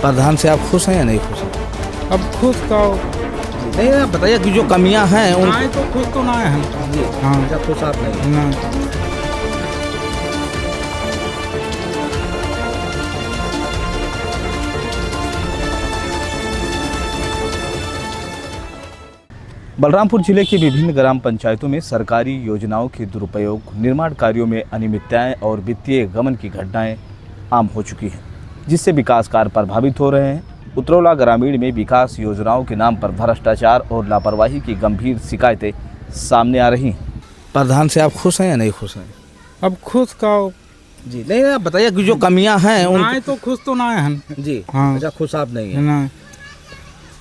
प्रधान से आप खुश हैं या नहीं खुश हैं? अब खुश का नहीं, आप बताइए कि जो कमियां हैं उन आए तो खुश तो ना है हम। जी हाँ अच्छा, खुश आप नहीं हैं। ना बलरामपुर जिले की विभिन्न ग्राम पंचायतों में सरकारी योजनाओं के दुरुपयोग, निर्माण कार्यों में अनियमितताएं और वित्तीय गबन की घटनाएं आम हो चुकी हैं, जिससे विकास कार्य प्रभावित हो रहे हैं। उतरौला ग्रामीण में विकास योजनाओं के नाम पर भ्रष्टाचार और लापरवाही की गंभीर शिकायतें सामने आ रही हैं। प्रधान से आप खुश हैं या नहीं खुश हैं? अब खुश का जी नहीं, आप बताइए कि जो कमियां हैं उन आए तो खुश तो ना है हम। जी हाँ। अच्छा, खुश आप नहीं हैं। ना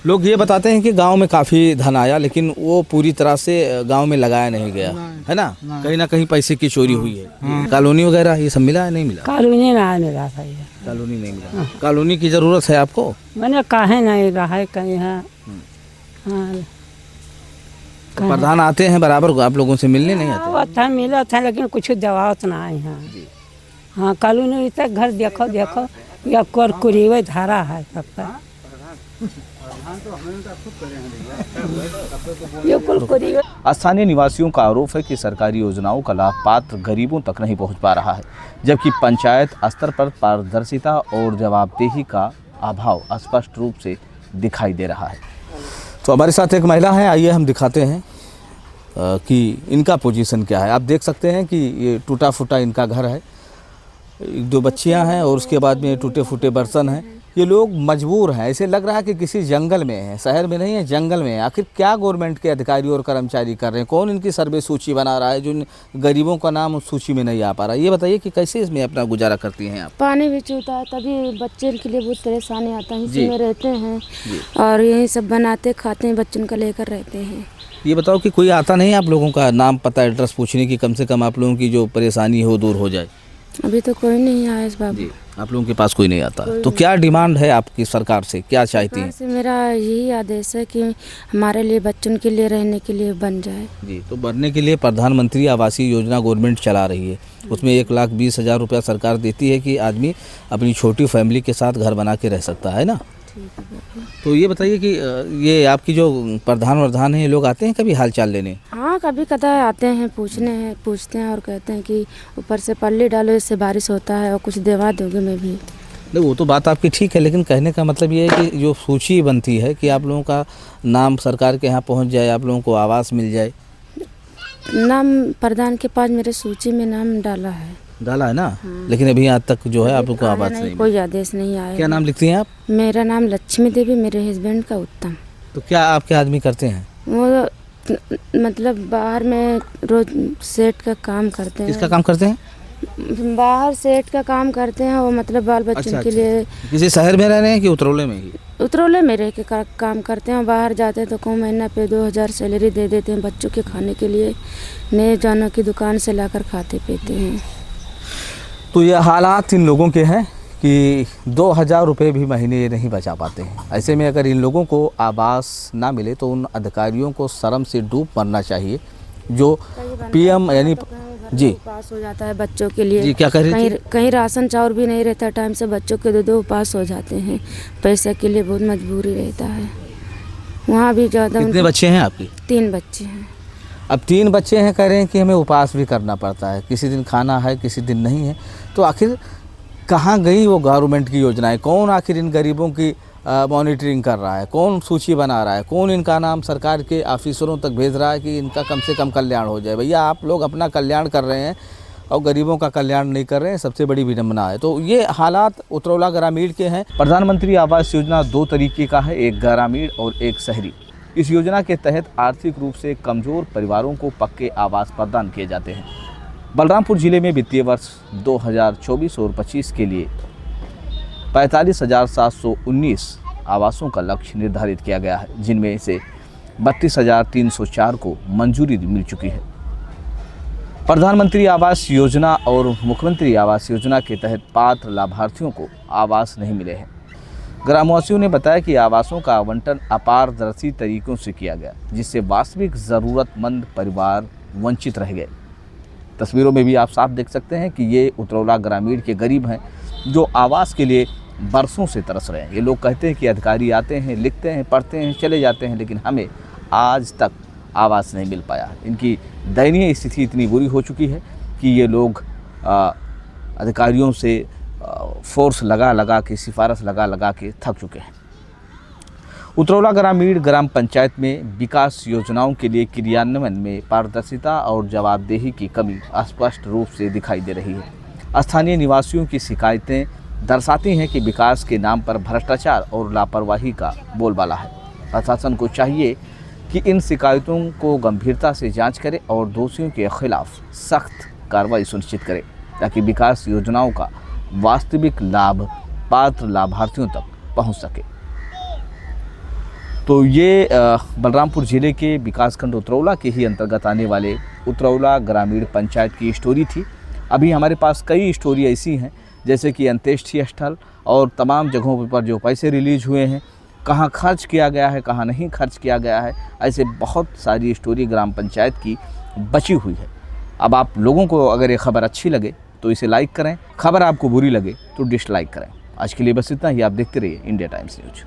लोग ये बताते हैं कि गांव में काफ़ी धन आया, लेकिन वो पूरी तरह से गांव में लगाया नहीं गया, है ना? कहीं ना कहीं पैसे की चोरी हुई है। कॉलोनी वगैरह ये सब मिला है, नहीं मिला? कॉलोनी ना मिला था ये। कॉलोनी नहीं मिला। कॉलोनी की ज़रूरत है आपको? मैंने काहे नहीं रहा है कहीं है। हाँ प्रधान आते हैं बराबर, आप लोगों से मिलने नहीं आते? वो था मिला था, लेकिन कुछ दवा तो ना है। हाँ हाँ, कॉलोनी तक घर देखो देखो या कुरीवे धारा है सबका। ये कुल कुरीवे। स्थानीय निवासियों का आरोप है कि सरकारी योजनाओं का लाभ पात्र गरीबों तक नहीं पहुंच पा रहा है, जबकि पंचायत स्तर पर पारदर्शिता और जवाबदेही का अभाव स्पष्ट रूप से दिखाई दे रहा है। तो हमारे साथ एक महिला है, आइए हम दिखाते हैं कि इनका पोजीशन क्या है। आप देख सकते हैं कि ये टूटा फूटा इनका घर है, एक दो बच्चियां हैं और उसके बाद में टूटे फूटे बर्तन हैं। ये लोग मजबूर हैं, ऐसे लग रहा है कि किसी जंगल में है, शहर में नहीं है, जंगल में है। आखिर क्या गवर्नमेंट के अधिकारी और कर्मचारी कर रहे हैं? कौन इनकी सर्वे सूची बना रहा है जो गरीबों का नाम उस सूची में नहीं आ पा रहा? ये बताइए कि कैसे इसमें अपना गुजारा करती हैं आप? पानी भी चूता है, तभी बच्चे के लिए बहुत परेशानी आता है। इसी में रहते हैं और यही सब बनाते खाते हैं, बच्चों का लेकर रहते हैं। ये बताओ कि कोई आता नहीं आप लोगों का नाम पता एड्रेस पूछने की, कम से कम आप लोगों की जो परेशानी हो दूर हो जाए? अभी तो कोई नहीं आया इस बाबू। आप लोगों के पास कोई नहीं आता, तो क्या डिमांड है आपकी सरकार से, क्या चाहती हैं? से मेरा यही आदेश है कि हमारे लिए बच्चों के लिए रहने के लिए बन जाए। जी, तो बनने के लिए प्रधानमंत्री आवासीय योजना गवर्नमेंट चला रही है, उसमें 1,20,000 रुपया सरकार देती है कि आदमी अपनी छोटी फैमिली के साथ घर बना के रह सकता है ना। तो ये बताइए कि ये आपकी जो प्रधान हैं, ये लोग आते हैं कभी हाल चाल लेने? हाँ, कभी कदा आते हैं, पूछते हैं और कहते हैं कि ऊपर से पल्ली डालो, इससे बारिश होता है और कुछ देवा दोगे। मैं भी नहीं, वो तो बात आपकी ठीक है, लेकिन कहने का मतलब ये है कि जो सूची बनती है कि आप लोगों का नाम सरकार के यहाँ पहुँच जाए, आप लोगों को आवास मिल जाए। नाम प्रधान के पास मेरे सूची में नाम डाला है ना। हाँ। लेकिन अभी आज तक जो है आप लोग को आवास नहीं, कोई आदेश नहीं आया। क्या नाम लिखती हैं आप? मेरा नाम लक्ष्मी देवी, मेरे हस्बैंड का उत्तम। तो क्या आपके आदमी करते हैं? वो मतलब बाहर में रोज सेठ का काम करते हैं। किसका काम करते हैं? बाहर सेठ का काम करते हैं वो, मतलब बाल बच्चों के लिए। किसी शहर में रह रहे हैं कि उतरौले में ही? उतरौले में रह के काम करते हैं। बाहर जाते हैं तो को महीना पे 2,000 सैलरी दे देते हैं बच्चों के खाने के लिए। नए जानों की दुकान से लाकर खाते पीते हैं। तो ये हालात इन लोगों के हैं कि 2,000 रुपये भी महीने ये नहीं बचा पाते हैं। ऐसे में अगर इन लोगों को आवास ना मिले तो उन अधिकारियों को शर्म से डूब मरना चाहिए। जो पीएम यानी जी पास हो जाता है बच्चों के लिए। जी, क्या कह रही थी? कहीं राशन चावल भी नहीं रहता टाइम से, बच्चों के दो पास हो जाते हैं। पैसे के लिए बहुत मजबूरी रहता है वहाँ भी ज़्यादा। कितने बच्चे हैं आपके? 3 बच्चे हैं। अब 3 बच्चे हैं, कह रहे हैं कि हमें उपवास भी करना पड़ता है, किसी दिन खाना है किसी दिन नहीं है। तो आखिर कहाँ गई वो गवर्नमेंट की योजनाएं? कौन आखिर इन गरीबों की मॉनिटरिंग कर रहा है? कौन सूची बना रहा है? कौन इनका नाम सरकार के ऑफिसरों तक भेज रहा है कि इनका कम से कम कल्याण हो जाए? भैया, आप लोग अपना कल्याण कर रहे हैं और गरीबों का कल्याण नहीं कर रहे हैं, सबसे बड़ी विडंबना है। तो ये हालात उतरौला ग्रामीण के हैं। प्रधानमंत्री आवास योजना 2 तरीके का है, एक ग्रामीण और एक शहरी। इस योजना के तहत आर्थिक रूप से कमज़ोर परिवारों को पक्के आवास प्रदान किए जाते हैं। बलरामपुर जिले में वित्तीय वर्ष 2024 और 25 के लिए 45,719 आवासों का लक्ष्य निर्धारित किया गया है, जिनमें से 32,304 को मंजूरी मिल चुकी है। प्रधानमंत्री आवास योजना और मुख्यमंत्री आवास योजना के तहत पात्र लाभार्थियों को आवास नहीं मिले हैं। ग्रामवासियों ने बताया कि आवासों का आवंटन अपारदर्शी तरीकों से किया गया, जिससे वास्तविक ज़रूरतमंद परिवार वंचित रह गए। तस्वीरों में भी आप साफ देख सकते हैं कि ये उतरौला ग्रामीण के गरीब हैं जो आवास के लिए बरसों से तरस रहे हैं। ये लोग कहते हैं कि अधिकारी आते हैं, लिखते हैं, पढ़ते हैं, चले जाते हैं, लेकिन हमें आज तक आवास नहीं मिल पाया। इनकी दयनीय स्थिति इतनी बुरी हो चुकी है कि ये लोग अधिकारियों से फोर्स लगा के, सिफारिश लगा के थक चुके हैं। उतरौला ग्रामीण ग्राम पंचायत में विकास योजनाओं के लिए क्रियान्वयन में पारदर्शिता और जवाबदेही की कमी स्पष्ट रूप से दिखाई दे रही है। स्थानीय निवासियों की शिकायतें दर्शाती हैं कि विकास के नाम पर भ्रष्टाचार और लापरवाही का बोलबाला है। प्रशासन को चाहिए कि इन शिकायतों को गंभीरता से जांच करे और दोषियों के खिलाफ सख्त कार्रवाई सुनिश्चित करे, ताकि विकास योजनाओं का वास्तविक लाभ पात्र लाभार्थियों तक पहुंच सके। तो ये बलरामपुर ज़िले के विकासखंड उतरौला के ही अंतर्गत आने वाले उतरौला ग्रामीण पंचायत की स्टोरी थी। अभी हमारे पास कई स्टोरी ऐसी हैं, जैसे कि अंत्येष्टि स्थल और तमाम जगहों पर जो पैसे रिलीज हुए हैं, कहाँ खर्च किया गया है, कहाँ नहीं खर्च किया गया है, ऐसे बहुत सारी स्टोरी ग्राम पंचायत की बची हुई है। अब आप लोगों को अगर ये खबर अच्छी लगे तो इसे लाइक करें, खबर आपको बुरी लगे तो डिसलाइक करें। आज के लिए बस इतना ही। आप देखते रहिए इंडिया टाइम्स न्यूज।